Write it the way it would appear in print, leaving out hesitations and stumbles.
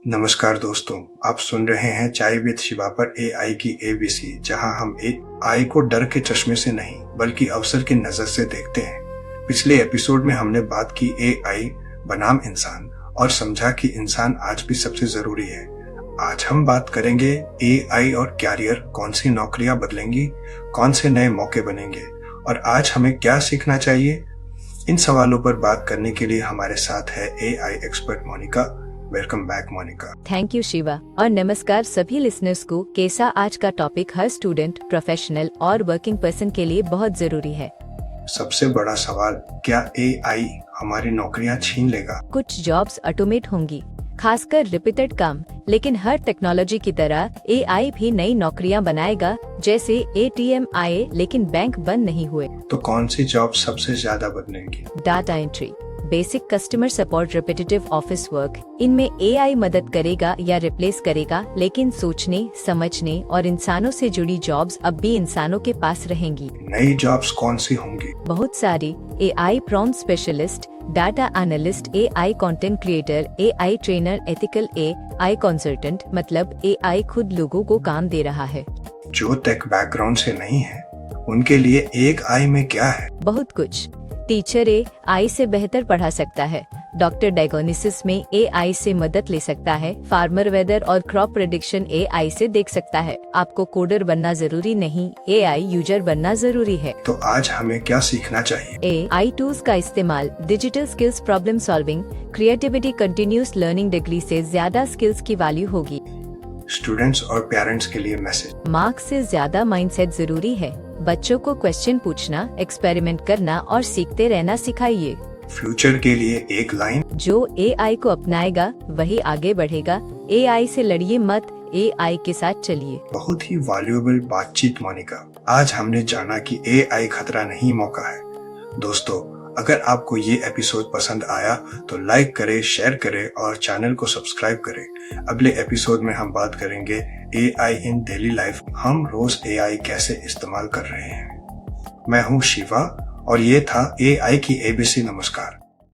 नमस्कार दोस्तों, आप सुन रहे हैं चाय विद शिवा पर एआई की एबीसी, जहां हम एआई को डर के चश्मे से नहीं बल्कि अवसर की नजर से देखते हैं। पिछले एपिसोड में हमने बात की एआई बनाम इंसान और समझा कि इंसान आज भी सबसे जरूरी है। आज हम बात करेंगे एआई और कैरियर, कौन सी नौकरियां बदलेंगी, कौन से नए मौके बनेंगे और आज हमें क्या सीखना चाहिए। इन सवालों पर बात करने के लिए हमारे साथ है AI expert Monica. Welcome back Monica. Thank you Shiva और नमस्कार सभी लिसनर्स को। कैसा आज का टॉपिक हर स्टूडेंट, प्रोफेशनल और वर्किंग पर्सन के लिए बहुत जरूरी है। सबसे बड़ा सवाल, क्या एआई हमारी नौकरियां छीन लेगा? कुछ जॉब्स ऑटोमेट होंगी, खासकर रिपीटेड काम, लेकिन हर टेक्नोलॉजी की तरह एआई भी नई नौकरियां बनाएगा। जैसे एटीएम आए लेकिन बैंक बंद नहीं हुए। तो कौन सी जॉब सबसे ज्यादा बदलेंगी? Data entry, basic customer support, repetitive office work, इनमें एआई मदद करेगा या रिप्लेस करेगा, लेकिन सोचने, समझने और इंसानों से जुड़ी जॉब्स अब भी इंसानों के पास रहेंगी। नई जॉब्स कौन सी होंगी? बहुत सारी। AI prompt specialist, data analyst, AI content creator, AI trainer, ethical AI consultant, मतलब एआई खुद लोगों को काम दे रहा है। जो टेक बैकग्राउंड से नहीं है, उनके लिए एक आई में क्या है? बहुत कुछ। टीचर एआई से बेहतर पढ़ा सकता है, डॉक्टर डायग्नोसिस में एआई से मदद ले सकता है, फार्मर वेदर और क्रॉप प्रेडिक्शन एआई से देख सकता है। आपको कोडर बनना जरूरी नहीं, एआई यूजर बनना जरूरी है। तो आज हमें क्या सीखना चाहिए? एआई टूल्स का इस्तेमाल, digital skills, problem solving, creativity, continuous learning degree से ज्यादा स्किल्स की वैल्यू होगी। स्टूडेंट्स और पेरेंट्स के लिए मैसेज, मार्क्स से ज्यादा माइंडसेट जरूरी है। बच्चों को क्वेश्चन पूछना, एक्सपेरिमेंट करना और सीखते रहना सिखाइए। फ्यूचर के लिए एक लाइन, जो एआई को अपनाएगा वही आगे बढ़ेगा। एआई से लड़िए मत, एआई के साथ चलिए। बहुत ही वैल्यूएबल बातचीत मोनिका। आज हमने जाना कि एआई खतरा नहीं, मौका है। दोस्तों, अगर आपको ये एपिसोड पसंद आया तो लाइक करें, शेयर करें और चैनल को सब्सक्राइब करें। अगले एपिसोड में हम बात करेंगे एआई इन डेली लाइफ। हम रोज एआई कैसे इस्तेमाल कर रहे हैं। मैं हूँ शिवा और ये था एआई की एबीसी। नमस्कार।